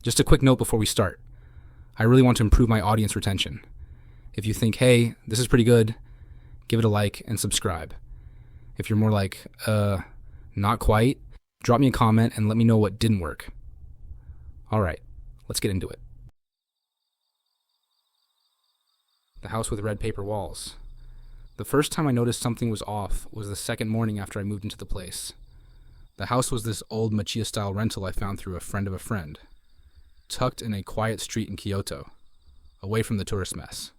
Just a quick note before we start. I really want to improve my audience retention. If you think, hey, this is pretty good, give it a like and subscribe. If you're more like, not quite, drop me a comment and let me know what didn't work. All right, let's get into it. The house with red paper walls. The first time I noticed something was off was the second morning after I moved into the place. The house was this old Machia-style rental I found through a friend of a friend, tucked in a quiet street in Kyoto, away from the tourist mess.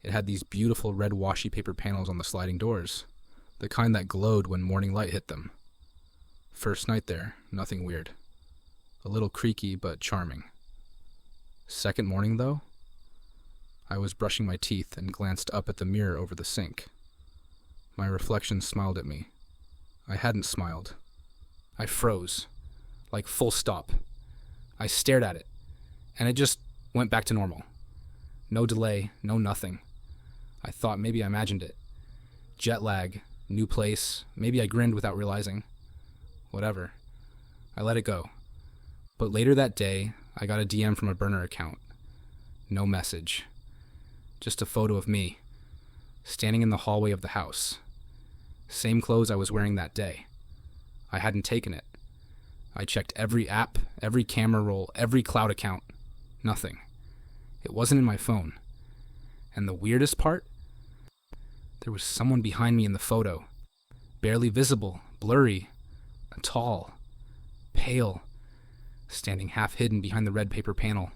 It had these beautiful red washi paper panels on the sliding doors, the kind that glowed when morning light hit them. First night there, nothing weird. A little creaky, but charming. Second morning, though, I was brushing my teeth and glanced up at the mirror over the sink. My reflection smiled at me. I hadn't smiled. I froze, like full stop. I stared at it, and it just went back to normal. No delay, no nothing. I thought maybe I imagined it. Jet lag, new place, maybe I grinned without realizing. Whatever. I let it go. But later that day, I got a DM from a burner account. No message. Just a photo of me, standing in the hallway of the house. Same clothes I was wearing that day. I hadn't taken it. I checked every app, every camera roll, every cloud account. Nothing. It wasn't in my phone. And the weirdest part? There was someone behind me in the photo. Barely visible, blurry, tall, pale, standing half hidden behind the red paper panel.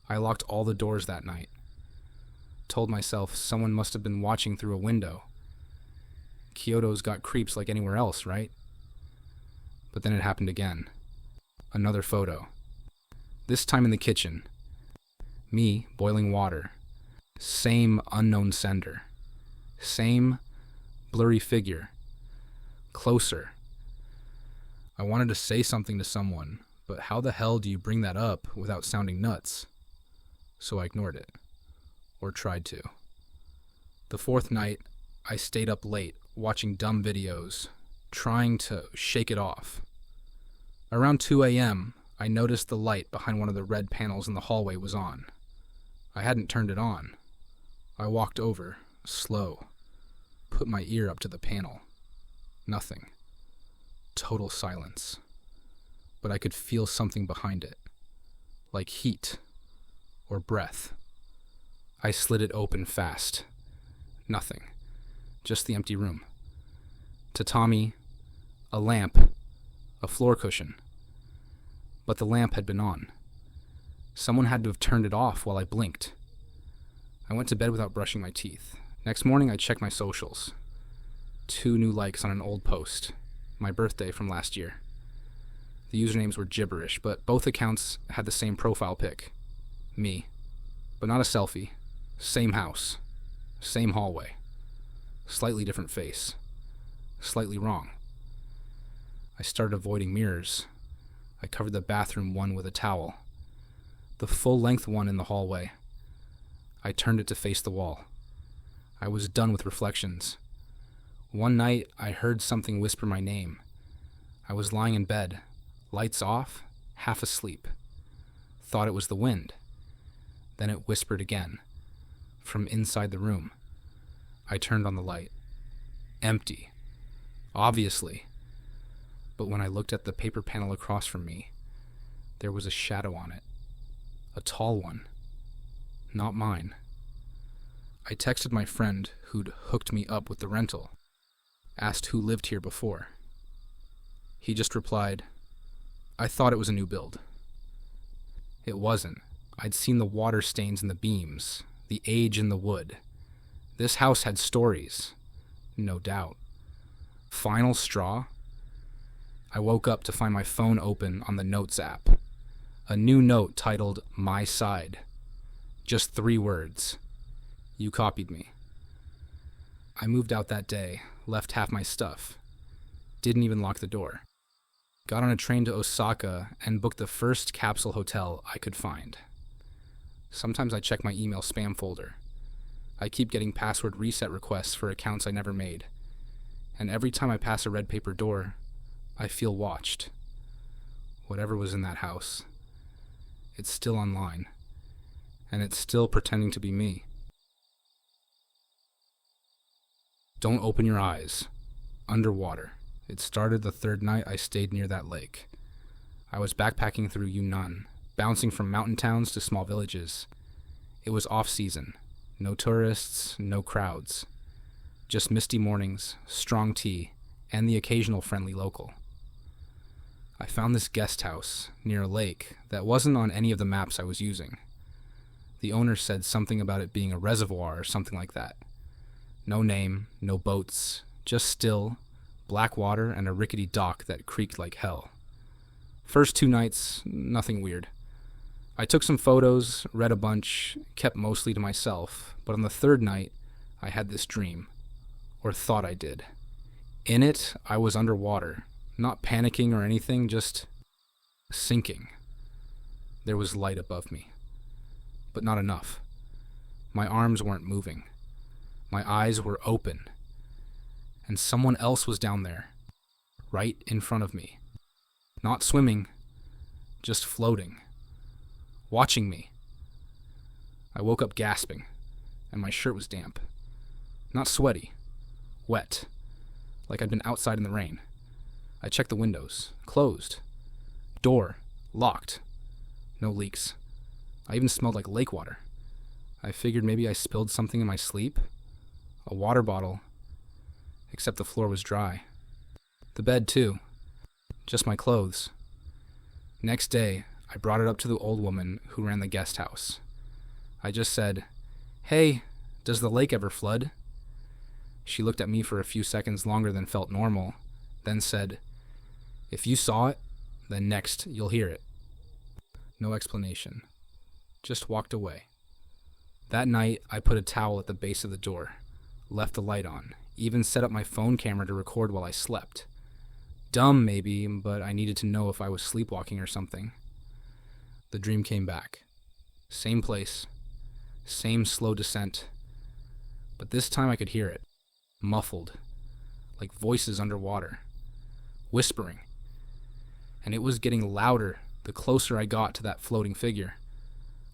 I locked all the doors that night. Told myself someone must have been watching through a window. Kyoto's got creeps like anywhere else, right? But then it happened again. Another photo. This time in the kitchen. Me boiling water. Same unknown sender. Same blurry figure. Closer. I wanted to say something to someone, but how the hell do you bring that up without sounding nuts? So I ignored it. Or tried to. The fourth night, I stayed up late, watching dumb videos, trying to shake it off. Around 2 a.m., I noticed the light behind one of the red panels in the hallway was on. I hadn't turned it on. I walked over, slow, put my ear up to the panel. Nothing. Total silence. But I could feel something behind it, like heat or breath. I slid it open fast. Nothing. Just the empty room. Tatami, a lamp, a floor cushion. But the lamp had been on. Someone had to have turned it off while I blinked. I went to bed without brushing my teeth. Next morning, I checked my socials. 2 new likes on an old post. My birthday from last year. The usernames were gibberish, but both accounts had the same profile pic. Me. But not a selfie. Same house. Same hallway. Slightly different face. Slightly wrong. I started avoiding mirrors. I covered the bathroom one with a towel. The full-length one in the hallway. I turned it to face the wall. I was done with reflections. One night, I heard something whisper my name. I was lying in bed, lights off, half asleep. Thought it was the wind. Then it whispered again. From inside the room. I turned on the light. Empty. Obviously. But when I looked at the paper panel across from me, there was a shadow on it. A tall one. Not mine. I texted my friend who'd hooked me up with the rental. Asked who lived here before. He just replied, I thought it was a new build. It wasn't. I'd seen the water stains in the beams, the age in the wood. This house had stories, no doubt. Final straw? I woke up to find my phone open on the Notes app. A new note titled, My Side. Just 3 words. You copied me. I moved out that day, left half my stuff. Didn't even lock the door. Got on a train to Osaka and booked the first capsule hotel I could find. Sometimes I check my email spam folder. I keep getting password reset requests for accounts I never made. And every time I pass a red paper door, I feel watched. Whatever was in that house. It's still online. And it's still pretending to be me. Don't open your eyes. Underwater. It started the third night I stayed near that lake. I was backpacking through Yunnan, bouncing from mountain towns to small villages. It was off-season. No tourists, no crowds. Just misty mornings, strong tea, and the occasional friendly local. I found this guest house near a lake that wasn't on any of the maps I was using. The owner said something about it being a reservoir or something like that. No name, no boats, just still, black water and a rickety dock that creaked like hell. First 2 nights, nothing weird. I took some photos, read a bunch, kept mostly to myself, but on the third night, I had this dream. Or thought I did. In it, I was underwater, not panicking or anything, just sinking. There was light above me, but not enough. My arms weren't moving. My eyes were open, and someone else was down there, right in front of me. Not swimming, just floating, watching me. I woke up gasping, and my shirt was damp. Not sweaty, wet, like I'd been outside in the rain. I checked the windows, closed. Door, locked. No leaks. I even smelled like lake water. I figured maybe I spilled something in my sleep. A water bottle, except the floor was dry. The bed, too. Just my clothes. Next day, I brought it up to the old woman who ran the guest house. I just said, "Hey, does the lake ever flood?" She looked at me for a few seconds longer than felt normal, then said, "If you saw it, then next you'll hear it." No explanation. Just walked away. That night, I put a towel at the base of the door, left the light on, even set up my phone camera to record while I slept. Dumb, maybe, but I needed to know if I was sleepwalking or something. The dream came back. Same place, same slow descent, but this time I could hear it, muffled, like voices underwater, whispering, and it was getting louder the closer I got to that floating figure.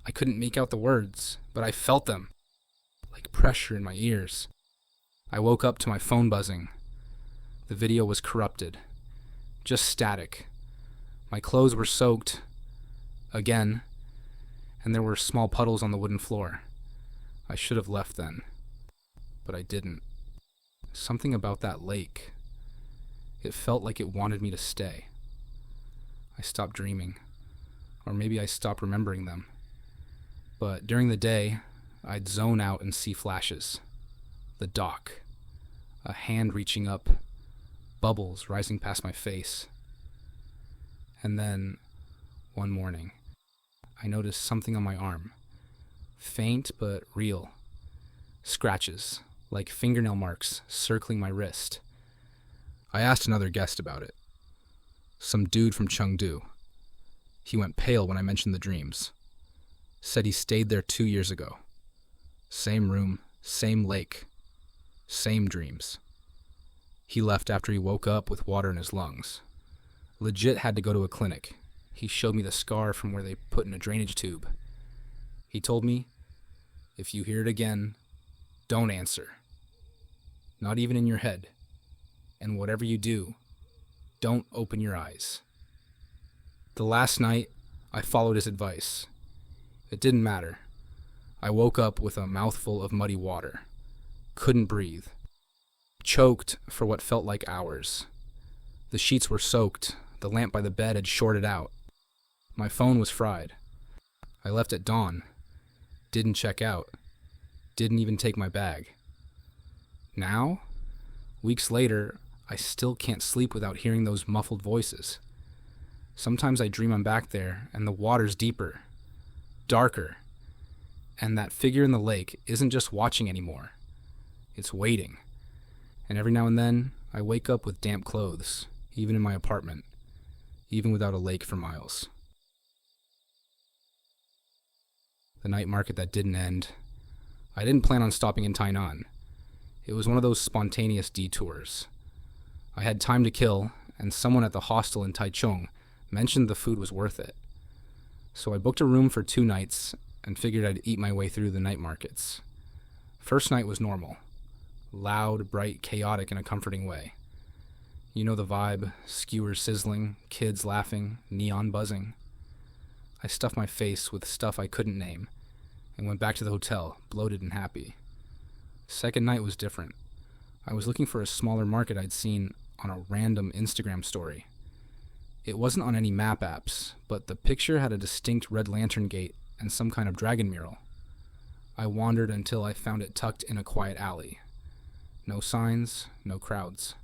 I couldn't make out the words, but I felt them, like pressure in my ears. I woke up to my phone buzzing. The video was corrupted, just static. My clothes were soaked, again, and there were small puddles on the wooden floor. I should have left then, but I didn't. Something about that lake. It felt like it wanted me to stay. I stopped dreaming, or maybe I stopped remembering them. But during the day, I'd zone out and see flashes. The dock, a hand reaching up, bubbles rising past my face. And then, one morning, I noticed something on my arm. Faint but real. Scratches, like fingernail marks, circling my wrist. I asked another guest about it. Some dude from Chengdu. He went pale when I mentioned the dreams. Said he stayed there 2 years ago. Same room, same lake, same dreams. He left after he woke up with water in his lungs. Legit had to go to a clinic. He showed me the scar from where they put in a drainage tube. He told me, if you hear it again, don't answer. Not even in your head. And whatever you do, don't open your eyes. The last night, I followed his advice. It didn't matter. I woke up with a mouthful of muddy water. Couldn't breathe. Choked for what felt like hours. The sheets were soaked. The lamp by the bed had shorted out. My phone was fried. I left at dawn. Didn't check out. Didn't even take my bag. Now, weeks later, I still can't sleep without hearing those muffled voices. Sometimes I dream I'm back there, and the water's deeper, darker, and that figure in the lake isn't just watching anymore. It's waiting. And every now and then, I wake up with damp clothes, even in my apartment, even without a lake for miles. The night market that didn't end. I didn't plan on stopping in Tainan. It was one of those spontaneous detours. I had time to kill, and someone at the hostel in Taichung mentioned the food was worth it. So I booked a room for 2 nights and figured I'd eat my way through the night markets. First night was normal. Loud, bright, chaotic in a comforting way. You know the vibe, skewers sizzling, kids laughing, neon buzzing. I stuffed my face with stuff I couldn't name and went back to the hotel, bloated and happy. Second night was different. I was looking for a smaller market I'd seen on a random Instagram story. It wasn't on any map apps, but the picture had a distinct red lantern gate and some kind of dragon mural. I wandered until I found it tucked in a quiet alley. No signs, no crowds.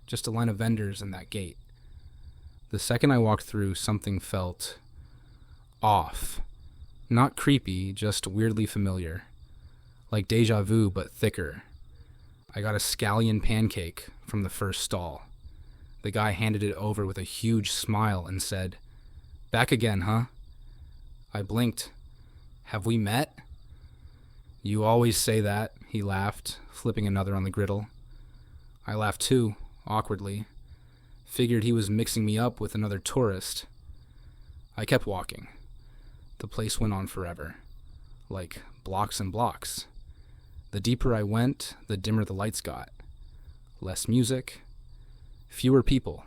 Just a line of vendors and that gate. The second I walked through, something felt off. Not creepy, just weirdly familiar. Like deja vu, but thicker. I got a scallion pancake from the first stall. The guy handed it over with a huge smile and said, "Back again, huh?" I blinked. "Have we met?" "You always say that," he laughed, flipping another on the griddle. I laughed too, awkwardly. Figured he was mixing me up with another tourist. I kept walking. The place went on forever. Like blocks and blocks. The deeper I went, the dimmer the lights got. Less music. Fewer people.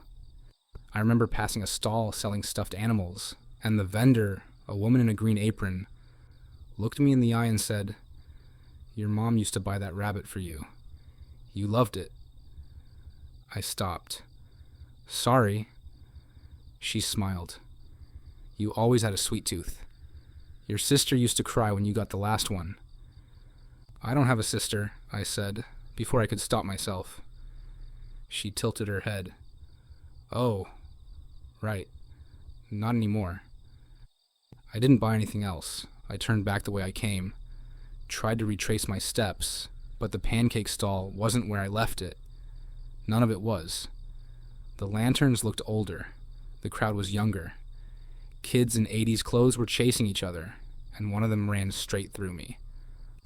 I remember passing a stall selling stuffed animals, and the vendor, a woman in a green apron, looked me in the eye and said, "Your mom used to buy that rabbit for you. You loved it." I stopped. "Sorry." She smiled. "You always had a sweet tooth. Your sister used to cry when you got the last one." "I don't have a sister," I said, before I could stop myself. She tilted her head. "Oh, right. Not anymore." I didn't buy anything else. I turned back the way I came, tried to retrace my steps, but the pancake stall wasn't where I left it. None of it was. The lanterns looked older. The crowd was younger. Kids in 80s clothes were chasing each other, and one of them ran straight through me.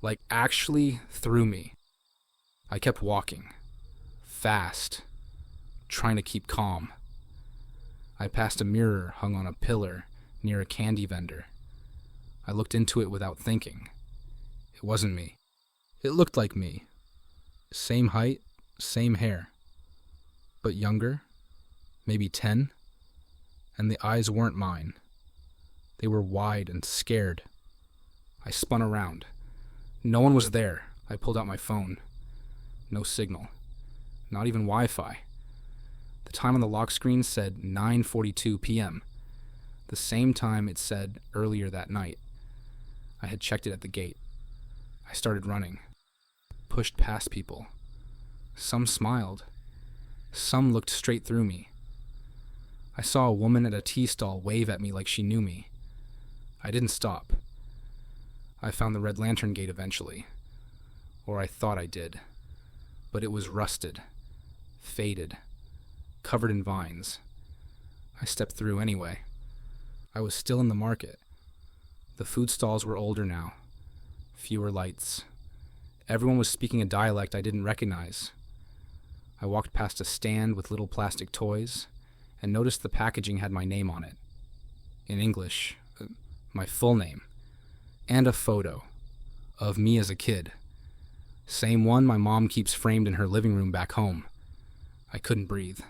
Like, actually through me. I kept walking. Fast. Trying to keep calm. I passed a mirror hung on a pillar near a candy vendor. I looked into it without thinking. It wasn't me. It looked like me. Same height, same hair. But younger, maybe 10, and the eyes weren't mine. They were wide and scared. I spun around. No one was there. I pulled out my phone. No signal. Not even Wi-Fi. The time on the lock screen said 9:42 p.m., the same time it said earlier that night. I had checked it at the gate. I started running. Pushed past people. Some smiled. Some looked straight through me. I saw a woman at a tea stall wave at me like she knew me. I didn't stop. I found the red lantern gate eventually. Or I thought I did. But it was rusted. Faded. Covered in vines. I stepped through anyway. I was still in the market. The food stalls were older now. Fewer lights. Everyone was speaking a dialect I didn't recognize. I walked past a stand with little plastic toys and noticed the packaging had my name on it. In English, my full name. And a photo of me as a kid. Same one my mom keeps framed in her living room back home. I couldn't breathe.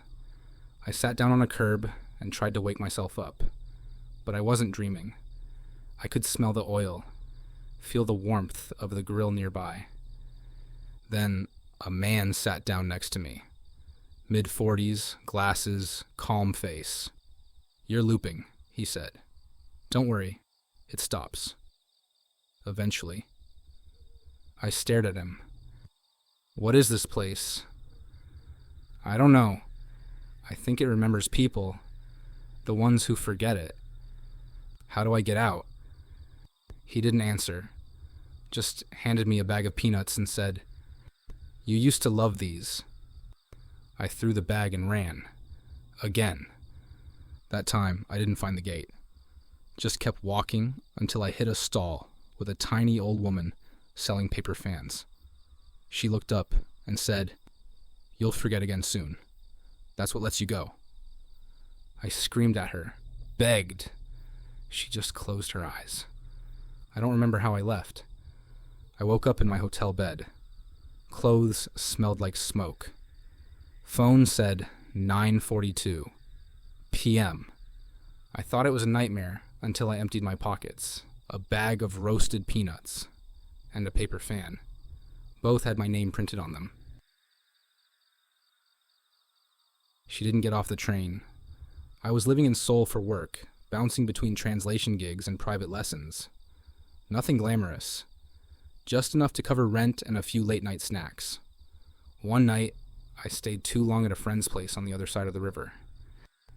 I sat down on a curb and tried to wake myself up. But I wasn't dreaming. I could smell the oil, feel the warmth of the grill nearby. Then a man sat down next to me. Mid-40s, glasses, calm face. "You're looping," he said. "Don't worry, it stops. Eventually." I stared at him. "What is this place?" "I don't know. I think it remembers people, the ones who forget it. How do I get out?" He didn't answer, just handed me a bag of peanuts and said, "You used to love these." I threw the bag and ran. Again. That time, I didn't find the gate. Just kept walking until I hit a stall with a tiny old woman selling paper fans. She looked up and said, "You'll forget again soon. That's what lets you go." I screamed at her, begged. She just closed her eyes. I don't remember how I left. I woke up in my hotel bed. Clothes smelled like smoke. Phone said 9:42 p.m. I thought it was a nightmare until I emptied my pockets. A bag of roasted peanuts and a paper fan. Both had my name printed on them. She didn't get off the train. I was living in Seoul for work, bouncing between translation gigs and private lessons. Nothing glamorous. Just enough to cover rent and a few late-night snacks. One night, I stayed too long at a friend's place on the other side of the river.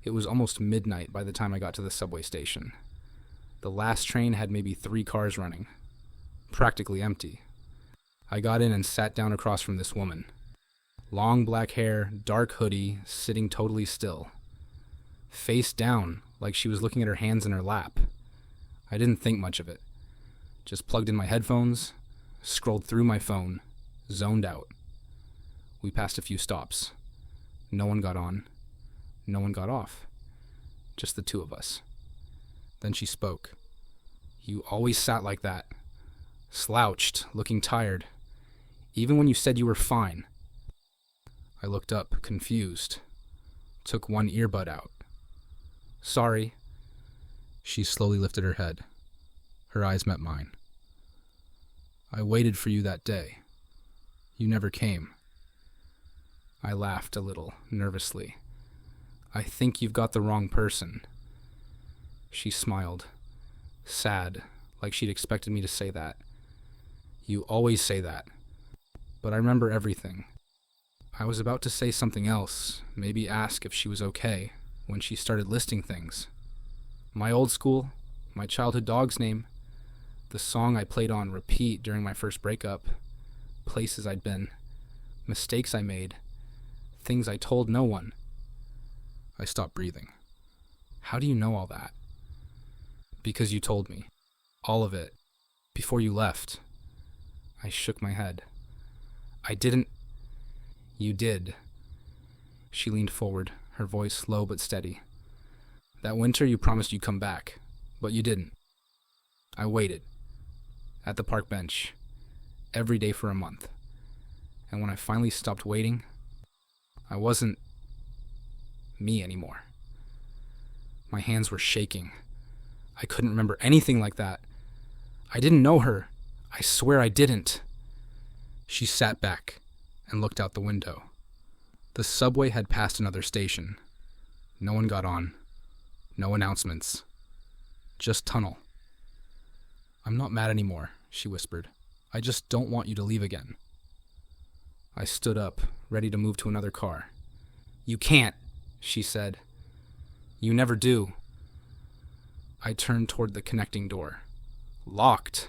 It was almost midnight by the time I got to the subway station. The last train had maybe 3 cars running. Practically empty. I got in and sat down across from this woman. Long black hair, dark hoodie, sitting totally still. Face down, like she was looking at her hands in her lap. I didn't think much of it. Just plugged in my headphones, scrolled through my phone, zoned out. We passed a few stops. No one got on. No one got off. Just the two of us. Then she spoke. You always sat like that. Slouched, looking tired. Even when you said you were fine. I looked up, confused. Took one earbud out. Sorry. She slowly lifted her head. Her eyes met mine. I waited for you that day. You never came. I laughed a little, nervously. I think you've got the wrong person. She smiled. Sad, like she'd expected me to say that. You always say that. But I remember everything. I was about to say something else, maybe ask if she was okay, when she started listing things. My old school, my childhood dog's name, the song I played on repeat during my first breakup, places I'd been, mistakes I made, things I told no one. I stopped breathing. How do you know all that? Because you told me. All of it. Before you left. I shook my head. I didn't. You did. She leaned forward, her voice low but steady. That winter you promised you'd come back, but you didn't. I waited. At the park bench. Every day for a month. And when I finally stopped waiting, I wasn't me anymore. My hands were shaking. I couldn't remember anything like that. I didn't know her. I swear I didn't. She sat back and looked out the window. The subway had passed another station. No one got on. No announcements. Just tunnel. I'm not mad anymore, she whispered. I just don't want you to leave again. I stood up, ready to move to another car. You can't, she said. You never do. I turned toward the connecting door. Locked.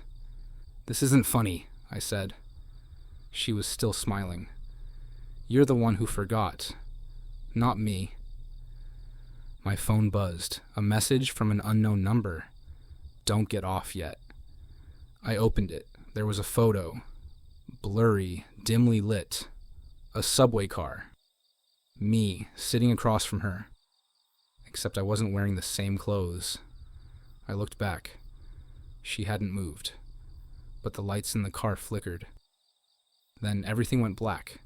This isn't funny, I said. She was still smiling. You're the one who forgot, not me. My phone buzzed. A message from an unknown number. Don't get off yet. I opened it. There was a photo. Blurry, dimly lit. A subway car. Me, sitting across from her. Except I wasn't wearing the same clothes. I looked back. She hadn't moved. But the lights in the car flickered. Then everything went black.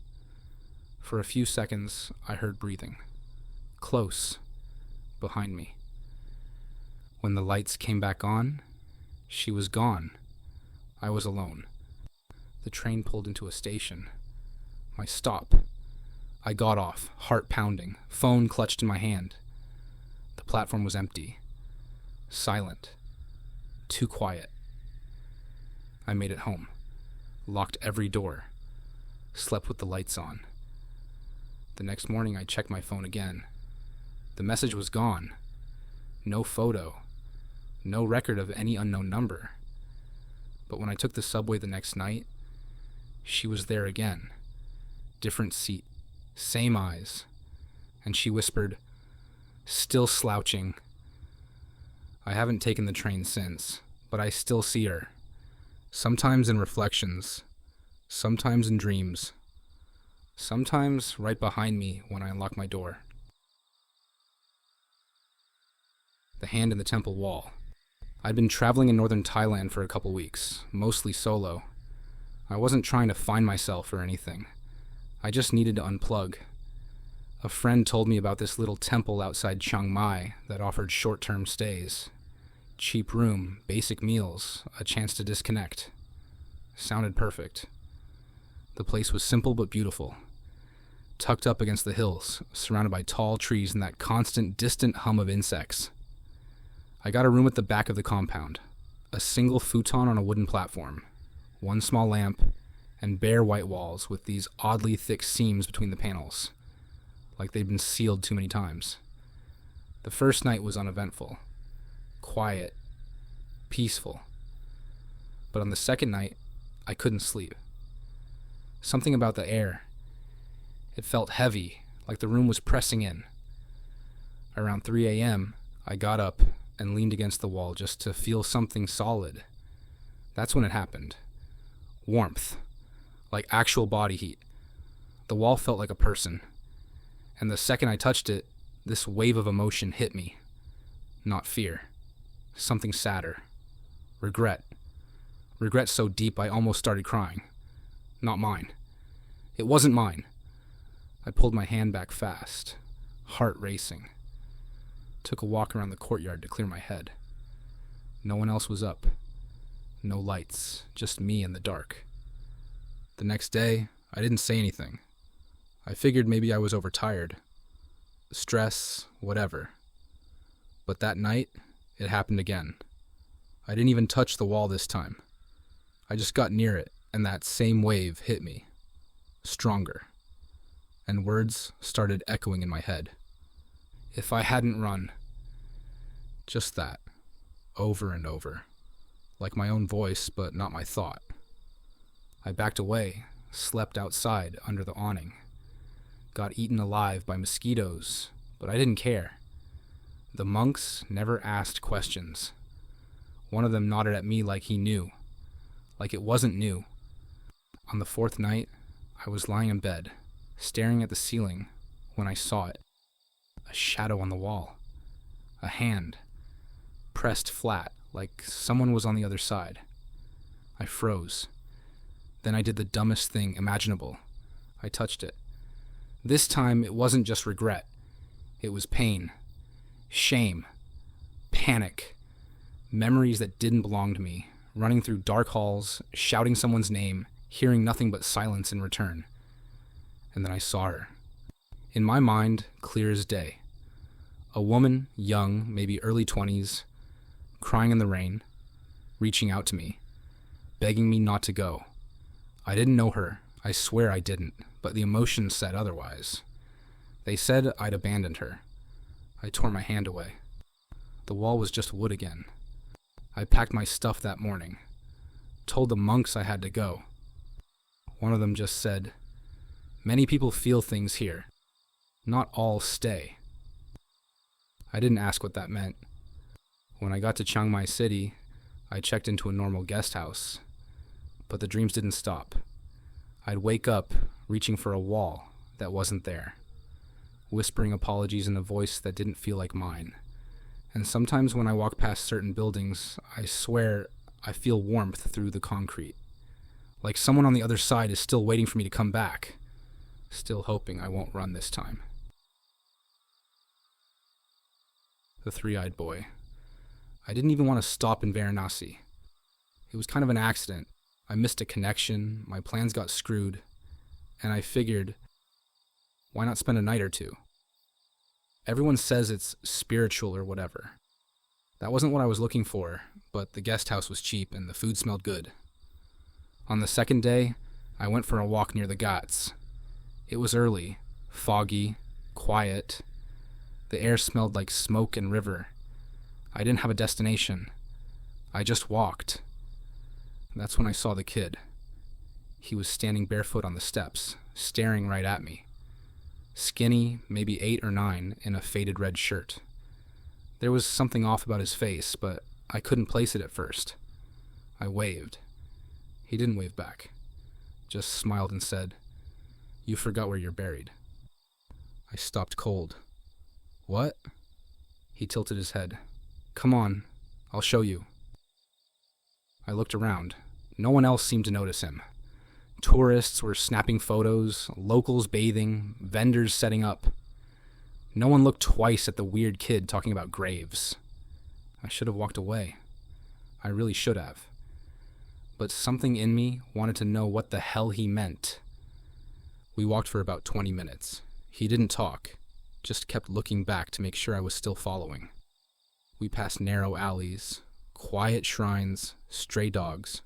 For a few seconds, I heard breathing. Close. Behind me. When the lights came back on, she was gone. I was alone. The train pulled into a station. My stop. I got off, heart pounding, phone clutched in my hand. The platform was empty. Silent. Too quiet. I made it home. Locked every door. Slept with the lights on. The next morning I checked my phone again. The message was gone. No photo. No record of any unknown number. But when I took the subway the next night, she was there again. Different seat. Same eyes. And she whispered, still slouching. I haven't taken the train since, but I still see her. Sometimes in reflections. Sometimes in dreams. Sometimes right behind me when I unlock my door. The hand in the temple wall. I'd been traveling in northern Thailand for a couple weeks, mostly solo. I wasn't trying to find myself or anything. I just needed to unplug. A friend told me about this little temple outside Chiang Mai that offered short-term stays. Cheap room, basic meals, a chance to disconnect. Sounded perfect. The place was simple but beautiful. Tucked up against the hills, surrounded by tall trees and that constant, distant hum of insects. I got a room at the back of the compound. A single futon on a wooden platform. One small lamp, and bare white walls with these oddly thick seams between the panels, like they'd been sealed too many times. The first night was uneventful. Quiet. Peaceful. But on the second night, I couldn't sleep. Something about the air. It felt heavy, like the room was pressing in. Around 3 a.m., I got up and leaned against the wall just to feel something solid. That's when it happened. Warmth. Like actual body heat. The wall felt like a person. And the second I touched it, this wave of emotion hit me. Not fear. Something sadder. Regret. Regret so deep I almost started crying. Not mine. It wasn't mine. I pulled my hand back fast, heart racing. Took a walk around the courtyard to clear my head. No one else was up. No lights, just me in the dark. The next day, I didn't say anything. I figured maybe I was overtired. Stress, whatever. But that night, it happened again. I didn't even touch the wall this time. I just got near it, and that same wave hit me. Stronger. And words started echoing in my head. If I hadn't run. Just that. Over and over. Like my own voice, but not my thought. I backed away, slept outside under the awning. Got eaten alive by mosquitoes, but I didn't care. The monks never asked questions. One of them nodded at me like he knew. Like it wasn't new. On the fourth night, I was lying in bed, staring at the ceiling, when I saw it. A shadow on the wall. A hand. Pressed flat, like someone was on the other side. I froze. Then I did the dumbest thing imaginable. I touched it. This time, it wasn't just regret. It was pain. Shame. Panic. Memories that didn't belong to me, running through dark halls, shouting someone's name, hearing nothing but silence in return. And then I saw her. In my mind, clear as day. A woman, young, maybe early 20s, crying in the rain, reaching out to me, begging me not to go. I didn't know her, I swear I didn't, but the emotions said otherwise. They said I'd abandoned her. I tore my hand away. The wall was just wood again. I packed my stuff that morning, told the monks I had to go. One of them just said, "Many people feel things here. Not all stay." I didn't ask what that meant. When I got to Chiang Mai City, I checked into a normal guest house. But the dreams didn't stop. I'd wake up reaching for a wall that wasn't there, whispering apologies in a voice that didn't feel like mine. And sometimes when I walk past certain buildings, I swear I feel warmth through the concrete. Like someone on the other side is still waiting for me to come back, still hoping I won't run this time. The three-eyed boy. I didn't even want to stop in Varanasi. It was kind of an accident. I missed a connection, my plans got screwed, and I figured, why not spend a night or two? Everyone says it's spiritual or whatever. That wasn't what I was looking for, but the guest house was cheap and the food smelled good. On the second day, I went for a walk near the Ghats. It was early, foggy, quiet. The air smelled like smoke and river. I didn't have a destination. I just walked. That's when I saw the kid. He was standing barefoot on the steps, staring right at me. Skinny, maybe 8 or 9, in a faded red shirt. There was something off about his face, but I couldn't place it at first. I waved. He didn't wave back, just smiled and said, "You forgot where you're buried." I stopped cold. "What?" He tilted his head. "Come on, I'll show you. I looked around. No one else seemed to notice him. Tourists were snapping photos, locals bathing, vendors setting up. No one looked twice at the weird kid talking about graves. I should have walked away. I really should have. But something in me wanted to know what the hell he meant. We walked for about 20 minutes. He didn't talk, just kept looking back to make sure I was still following. We passed narrow alleys, quiet shrines, stray dogs.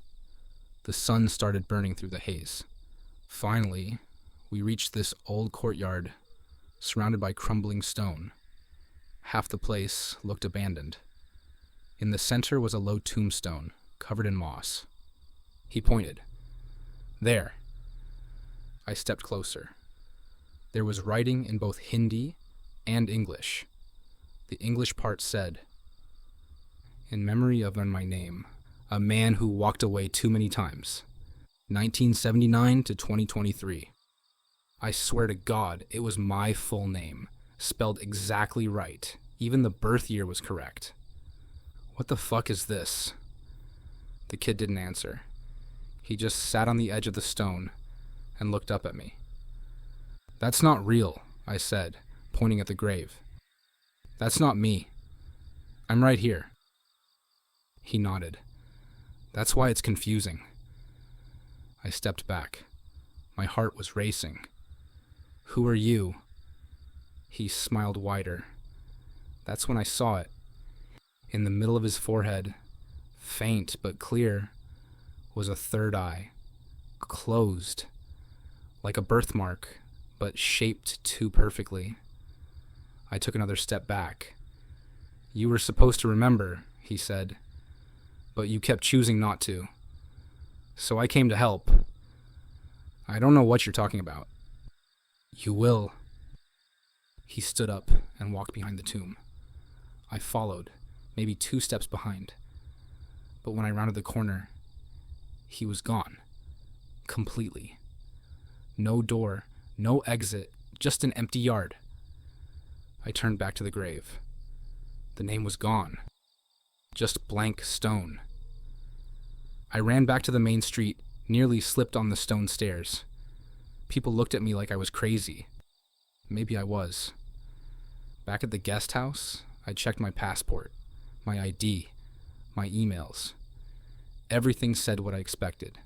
The sun started burning through the haze. Finally, we reached this old courtyard, surrounded by crumbling stone. Half the place looked abandoned. In the center was a low tombstone, covered in moss. He pointed. There. I stepped closer. There was writing in both Hindi and English. The English part said, "In memory of my name, a man who walked away too many times, 1979 to 2023. I swear to God, it was my full name, spelled exactly right. Even the birth year was correct. What the fuck is this?" The kid didn't answer. He just sat on the edge of the stone and looked up at me. "That's not real," I said, pointing at the grave. "That's not me. I'm right here." He nodded. "That's why it's confusing." I stepped back. My heart was racing. "Who are you?" He smiled wider. That's when I saw it. In the middle of his forehead, faint but clear, was a third eye, closed, like a birthmark, but shaped too perfectly. I took another step back. "You were supposed to remember," he said, "but you kept choosing not to. So I came to help. I don't know what you're talking about." "You will." He stood up and walked behind the tomb. I followed, maybe 2 steps behind. But when I rounded the corner, he was gone. Completely. No door, no exit, just an empty yard. I turned back to the grave. The name was gone. Just blank stone. I ran back to the main street, nearly slipped on the stone stairs. People looked at me like I was crazy. Maybe I was. Back at the guest house, I checked my passport, my ID, my emails. Everything said what I expected.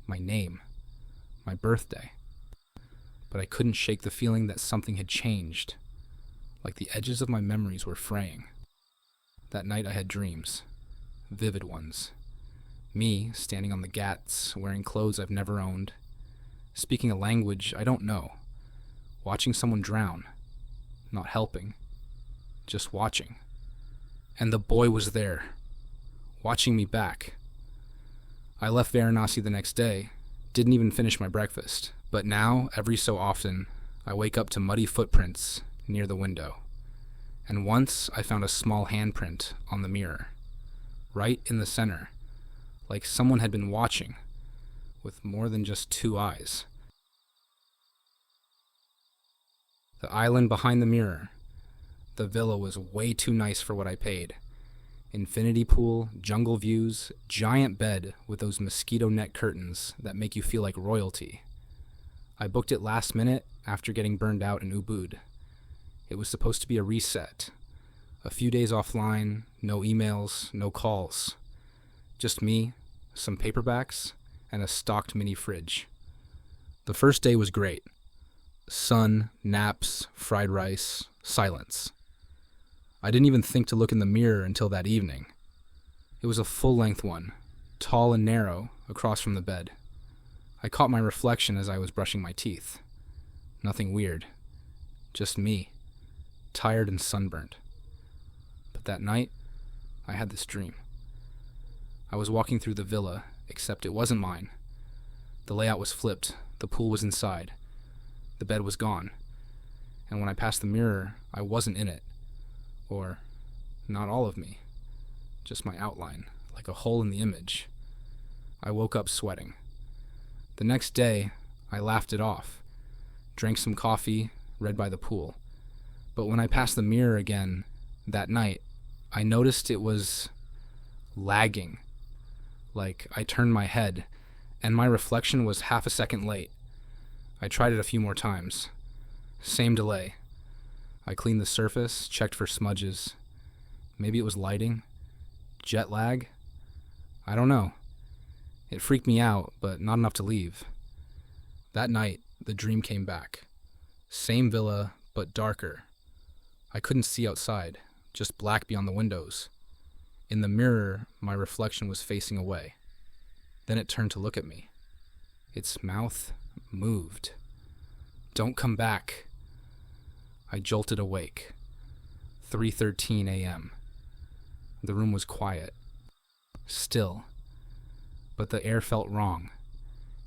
My name, my birthday. But I couldn't shake the feeling that something had changed, like the edges of my memories were fraying. That night I had dreams, vivid ones. Me standing on the ghats, wearing clothes I've never owned, speaking a language I don't know, watching someone drown, not helping, just watching. And the boy was there, watching me back. I left Varanasi the next day, didn't even finish my breakfast, but now, every so often, I wake up to muddy footprints near the window. And once I found a small handprint on the mirror, right in the center, like someone had been watching, with more than just 2 eyes. The island behind the mirror. The villa was way too nice for what I paid. Infinity pool, jungle views, giant bed with those mosquito net curtains that make you feel like royalty. I booked it last minute after getting burned out in Ubud. It was supposed to be a reset. A few days offline, no emails, no calls. Just me, some paperbacks, and a stocked mini fridge. The first day was great. Sun, naps, fried rice, silence. I didn't even think to look in the mirror until that evening. It was a full-length one, tall and narrow, across from the bed. I caught my reflection as I was brushing my teeth. Nothing weird. Just me, tired and sunburnt. But that night, I had this dream. I was walking through the villa, except it wasn't mine. The layout was flipped, the pool was inside. The bed was gone. And when I passed the mirror, I wasn't in it. Or, not all of me. Just my outline, like a hole in the image. I woke up sweating. The next day, I laughed it off. Drank some coffee, read by the pool. But when I passed the mirror again, that night, I noticed it was lagging. Like, I turned my head, and my reflection was half a second late. I tried it a few more times. Same delay. I cleaned the surface, checked for smudges. Maybe it was lighting? Jet lag? I don't know. It freaked me out, but not enough to leave. That night, the dream came back. Same villa, but darker. I couldn't see outside, just black beyond the windows. In the mirror, my reflection was facing away. Then it turned to look at me. Its mouth moved. "Don't come back." I jolted awake. 3:13 a.m. The room was quiet. Still. But the air felt wrong.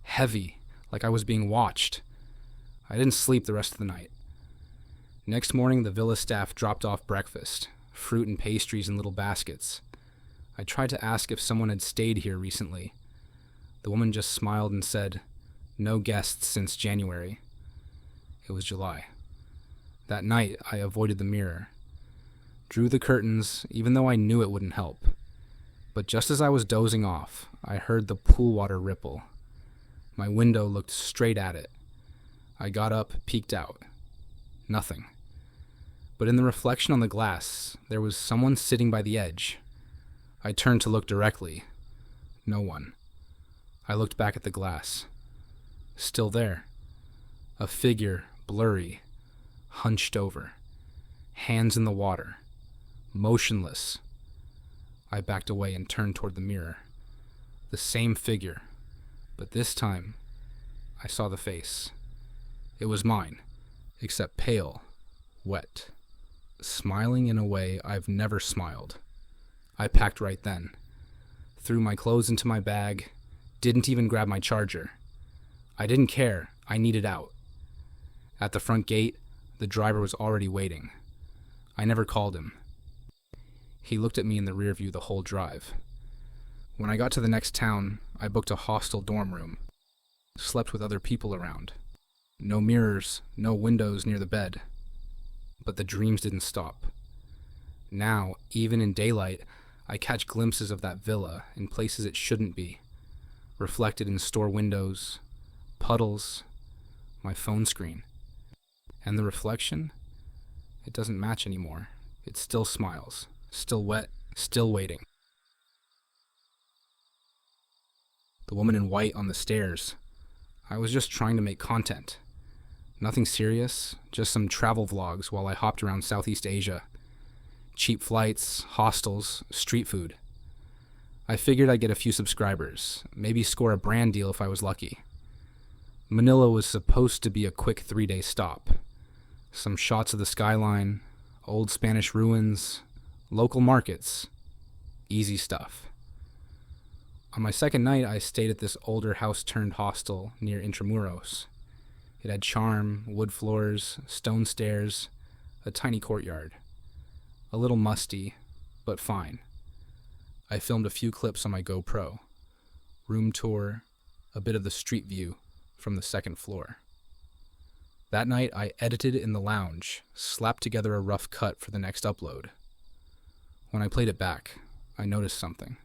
Heavy, like I was being watched. I didn't sleep the rest of the night. Next morning, the villa staff dropped off breakfast, fruit and pastries in little baskets. I tried to ask if someone had stayed here recently. The woman just smiled and said, "No guests since January." It was July. That night, I avoided the mirror. Drew the curtains, even though I knew it wouldn't help. But just as I was dozing off, I heard the pool water ripple. My window looked straight at it. I got up, peeked out. Nothing. But in the reflection on the glass, there was someone sitting by the edge. I turned to look directly. No one. I looked back at the glass. Still there. A figure, blurry, hunched over. Hands in the water. Motionless. I backed away and turned toward the mirror. The same figure. But this time, I saw the face. It was mine, except pale, wet, smiling in a way I've never smiled. I packed right then, threw my clothes into my bag, didn't even grab my charger. I didn't care, I needed out. At the front gate, the driver was already waiting. I never called him. He looked at me in the rear view the whole drive. When I got to the next town, I booked a hostel dorm room. Slept with other people around. No mirrors, no windows near the bed. But the dreams didn't stop. Now, even in daylight, I catch glimpses of that villa in places it shouldn't be. Reflected in store windows, puddles, my phone screen. And the reflection? It doesn't match anymore. It still smiles. Still wet, still waiting. The woman in white on the stairs. I was just trying to make content. Nothing serious, just some travel vlogs while I hopped around Southeast Asia. Cheap flights, hostels, street food. I figured I'd get a few subscribers, maybe score a brand deal if I was lucky. Manila was supposed to be a quick 3-day stop. Some shots of the skyline, old Spanish ruins, local markets. Easy stuff. On my second night, I stayed at this older house-turned-hostel near Intramuros. It had charm, wood floors, stone stairs, a tiny courtyard. A little musty, but fine. I filmed a few clips on my GoPro. Room tour, a bit of the street view from the second floor. That night, I edited in the lounge, slapped together a rough cut for the next upload. When I played it back, I noticed something.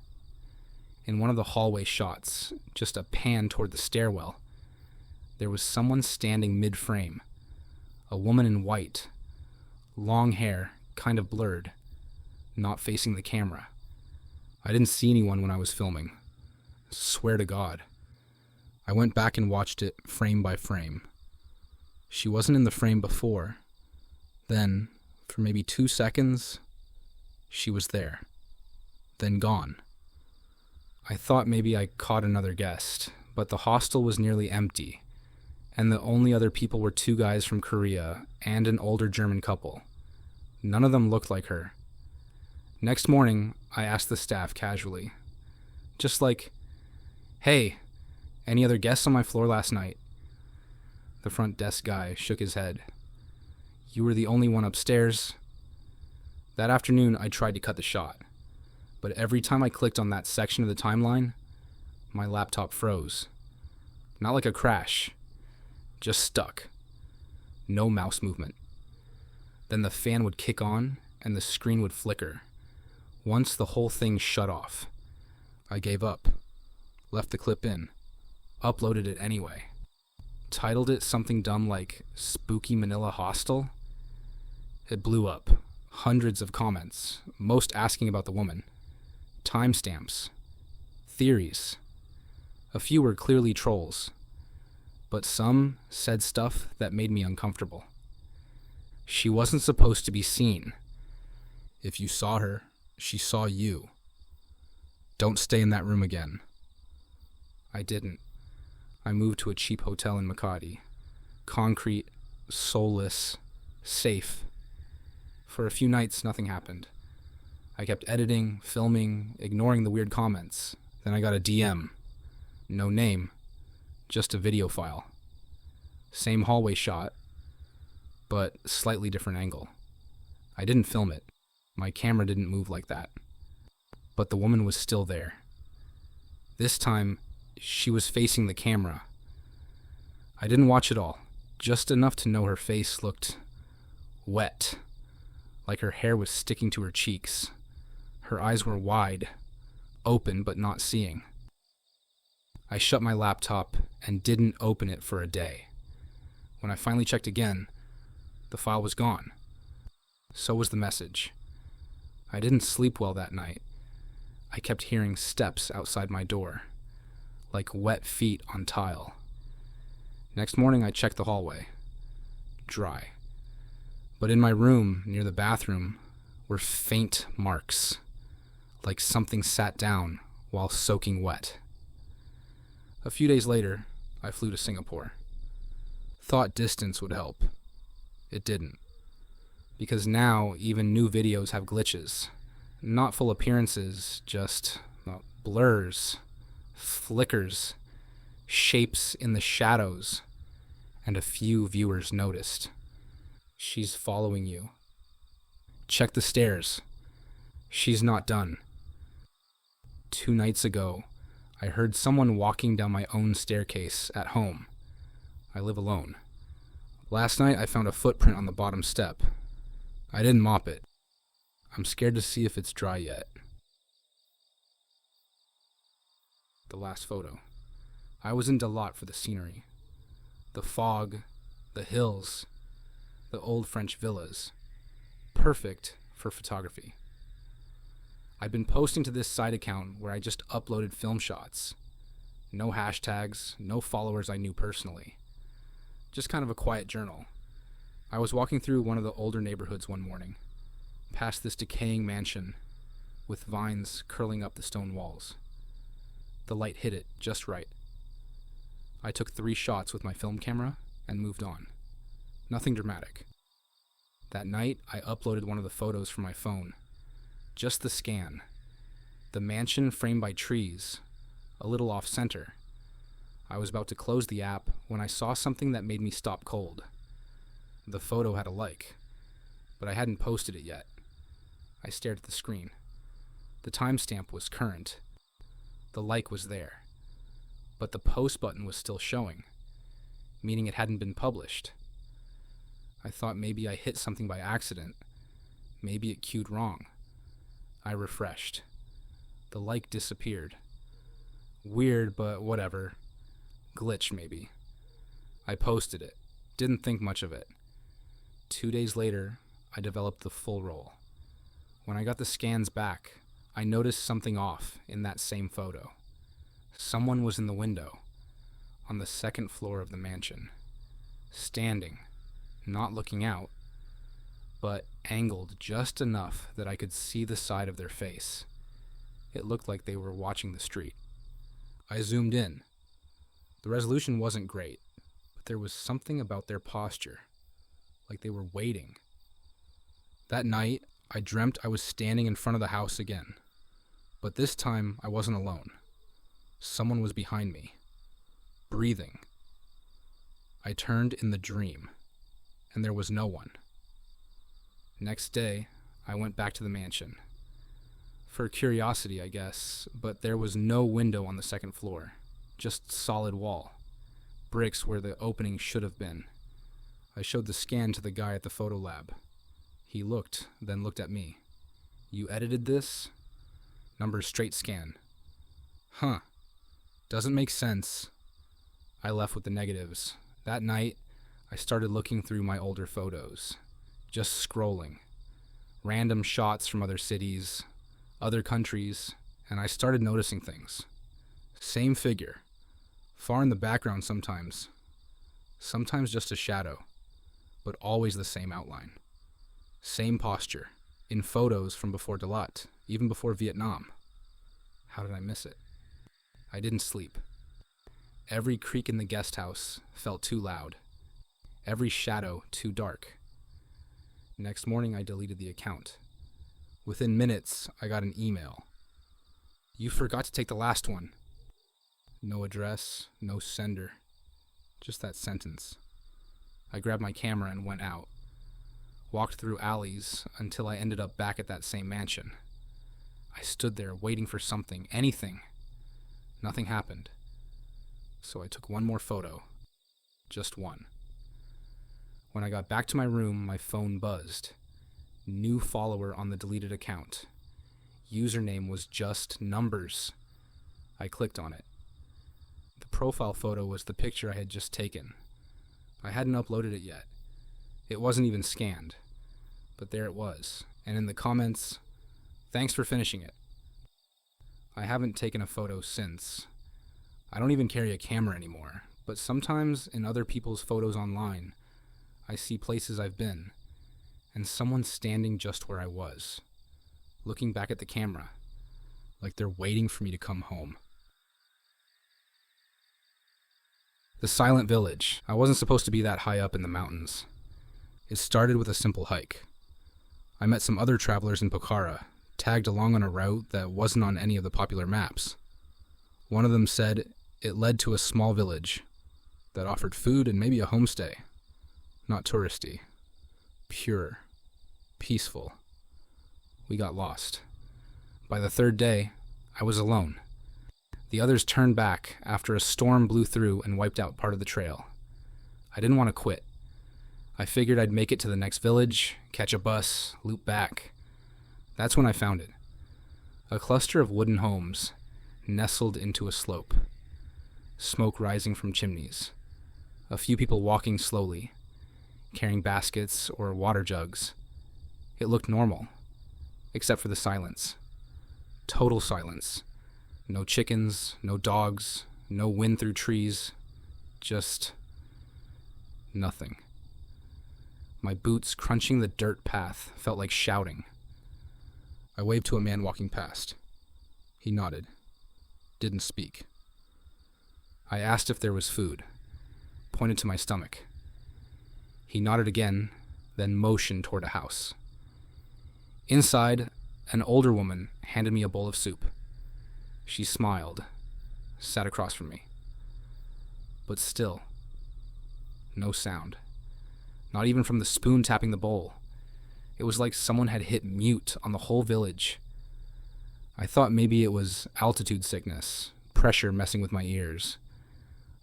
In one of the hallway shots, just a pan toward the stairwell, there was someone standing mid-frame. A woman in white. Long hair, kind of blurred, not facing the camera. I didn't see anyone when I was filming. Swear to God. I went back and watched it frame by frame. She wasn't in the frame before. Then, for maybe 2 seconds, she was there. Then gone. I thought maybe I caught another guest, but the hostel was nearly empty, and the only other people were 2 guys from Korea and an older German couple. None of them looked like her. Next morning, I asked the staff casually. Just like, "Hey, any other guests on my floor last night?" The front desk guy shook his head. "You were the only one upstairs." That afternoon, I tried to cut the shot. But every time I clicked on that section of the timeline, my laptop froze. Not like a crash, just stuck. No mouse movement. Then the fan would kick on, and the screen would flicker. Once the whole thing shut off. I gave up, left the clip in, uploaded it anyway. Titled it something dumb like Spooky Manila Hostel. It blew up. Hundreds of comments, most asking about the woman. Timestamps. Theories. A few were clearly trolls, but some said stuff that made me uncomfortable. She wasn't supposed to be seen. If you saw her, she saw you. Don't stay in that room again. I didn't. I moved to a cheap hotel in Makati. Concrete, soulless, safe. For a few nights, nothing happened. I kept editing, filming, ignoring the weird comments. Then I got a DM. No name, just a video file. Same hallway shot, but slightly different angle. I didn't film it. My camera didn't move like that. But the woman was still there. This time, she was facing the camera. I didn't watch it all, just enough to know her face looked wet, like her hair was sticking to her cheeks. Her eyes were wide, open but not seeing. I shut my laptop and didn't open it for a day. When I finally checked again, the file was gone. So was the message. I didn't sleep well that night. I kept hearing steps outside my door, like wet feet on tile. Next morning I checked the hallway. Dry. But in my room, near the bathroom, were faint marks, like something sat down while soaking wet. A few days later, I flew to Singapore. Thought distance would help. It didn't. Because now even new videos have glitches. Not full appearances, just blurs, flickers, shapes in the shadows, and a few viewers noticed. She's following you. Check the stairs. She's not done. 2 nights ago, I heard someone walking down my own staircase at home. I live alone. Last night I found a footprint on the bottom step. I didn't mop it. I'm scared to see if it's dry yet. The last photo. I was in Dalat for the scenery. The fog, the hills, the old French villas. Perfect for photography. I've been posting to this side account where I just uploaded film shots. No hashtags, no followers I knew personally. Just kind of a quiet journal. I was walking through one of the older neighborhoods one morning, past this decaying mansion with vines curling up the stone walls. The light hit it just right. I took 3 shots with my film camera and moved on. Nothing dramatic. That night, I uploaded one of the photos from my phone. Just the scan. The mansion framed by trees, a little off-center. I was about to close the app when I saw something that made me stop cold. The photo had a like, but I hadn't posted it yet. I stared at the screen. The timestamp was current. The like was there, but the post button was still showing, meaning it hadn't been published. I thought maybe I hit something by accident. Maybe it queued wrong. I refreshed. The like disappeared. Weird, but whatever. Glitch, maybe. I posted it. Didn't think much of it. 2 days later, I developed the full roll. When I got the scans back, I noticed something off in that same photo. Someone was in the window, on the 2nd floor of the mansion, standing, not looking out, but angled just enough that I could see the side of their face. It looked like they were watching the street. I zoomed in. The resolution wasn't great, but there was something about their posture, like they were waiting. That night, I dreamt I was standing in front of the house again, but this time I wasn't alone. Someone was behind me, breathing. I turned in the dream, and there was no one. Next day, I went back to the mansion. For curiosity, I guess, but there was no window on the 2nd floor, just solid wall, bricks where the opening should have been. I showed the scan to the guy at the photo lab. He looked, then looked at me. You edited this? Numbers straight scan. Huh. Doesn't make sense. I left with the negatives. That night, I started looking through my older photos. Just scrolling. Random shots from other cities, other countries, and I started noticing things. Same figure. Far in the background sometimes. Sometimes just a shadow. But always the same outline. Same posture. In photos from before Dalat, even before Vietnam. How did I miss it? I didn't sleep. Every creak in the guest house felt too loud. Every shadow too dark. Next morning, I deleted the account. Within minutes, I got an email. You forgot to take the last one. No address, no sender. Just that sentence. I grabbed my camera and went out. Walked through alleys until I ended up back at that same mansion. I stood there waiting for something, anything. Nothing happened. So I took one more photo. Just one. When I got back to my room, my phone buzzed. New follower on the deleted account. Username was just numbers. I clicked on it. The profile photo was the picture I had just taken. I hadn't uploaded it yet. It wasn't even scanned. But there it was. And in the comments, thanks for finishing it. I haven't taken a photo since. I don't even carry a camera anymore, but sometimes in other people's photos online, I see places I've been, and someone's standing just where I was, looking back at the camera, like they're waiting for me to come home. The Silent Village. I wasn't supposed to be that high up in the mountains. It started with a simple hike. I met some other travelers in Pokhara, tagged along on a route that wasn't on any of the popular maps. One of them said it led to a small village that offered food and maybe a homestay. Not touristy. Pure. Peaceful. We got lost. By the third day, I was alone. The others turned back after a storm blew through and wiped out part of the trail. I didn't want to quit. I figured I'd make it to the next village, catch a bus, loop back. That's when I found it. A cluster of wooden homes, nestled into a slope. Smoke rising from chimneys. A few people walking slowly, carrying baskets or water jugs. It looked normal, except for the silence. Total silence. No chickens, no dogs, no wind through trees. Just nothing. My boots crunching the dirt path felt like shouting. I waved to a man walking past. He nodded. Didn't speak. I asked if there was food. Pointed to my stomach. He nodded again, then motioned toward a house. Inside, an older woman handed me a bowl of soup. She smiled, sat across from me. But still, no sound. Not even from the spoon tapping the bowl. It was like someone had hit mute on the whole village. I thought maybe it was altitude sickness, pressure messing with my ears.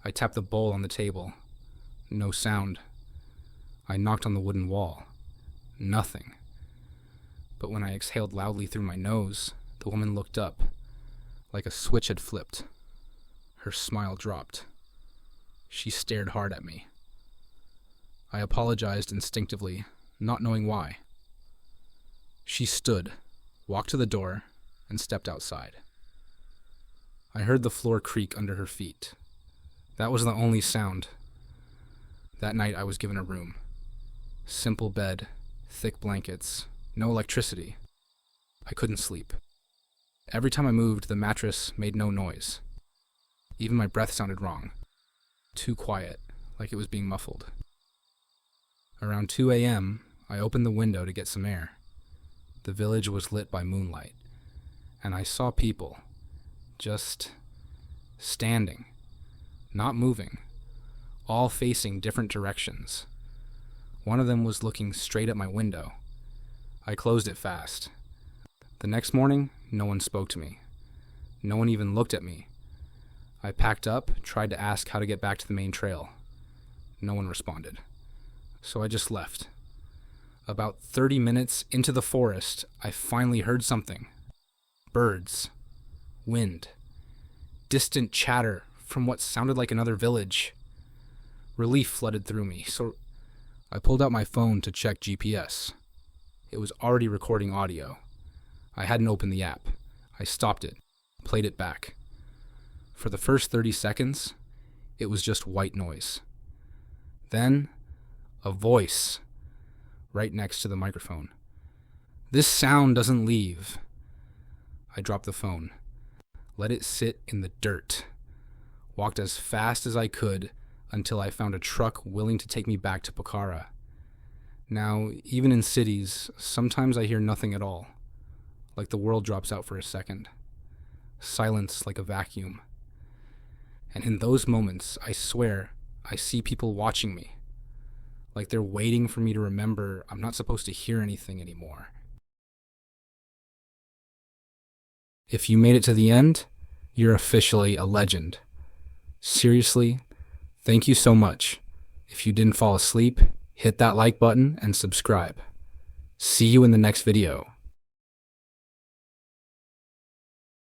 I tapped the bowl on the table. No sound. I knocked on the wooden wall. Nothing. But when I exhaled loudly through my nose, the woman looked up, like a switch had flipped. Her smile dropped. She stared hard at me. I apologized instinctively, not knowing why. She stood, walked to the door, and stepped outside. I heard the floor creak under her feet. That was the only sound. That night I was given a room. Simple bed, thick blankets, no electricity. I couldn't sleep. Every time I moved, the mattress made no noise. Even my breath sounded wrong. Too quiet, like it was being muffled. Around 2 a.m., I opened the window to get some air. The village was lit by moonlight, and I saw people, just standing, not moving, all facing different directions. One of them was looking straight at my window. I closed it fast. The next morning, no one spoke to me. No one even looked at me. I packed up, tried to ask how to get back to the main trail. No one responded. So I just left. About 30 minutes into the forest, I finally heard something. Birds. Wind. distant chatter from what sounded like another village. Relief flooded through me, so I pulled out my phone to check GPS. It was already recording audio. I hadn't opened the app. I stopped it, played it back. For the first 30 seconds, it was just white noise. Then, a voice right next to the microphone. "This sound doesn't leave." I dropped the phone, let it sit in the dirt, walked as fast as I could until I found a truck willing to take me back to Pokhara. Now, even in cities, sometimes I hear nothing at all, like the world drops out for a second. Silence like a vacuum. And in those moments, I swear, I see people watching me, like they're waiting for me to remember I'm not supposed to hear anything anymore. If you made it to the end, you're officially a legend. Seriously, thank you so much. If you didn't fall asleep, hit that like button and subscribe. See you in the next video.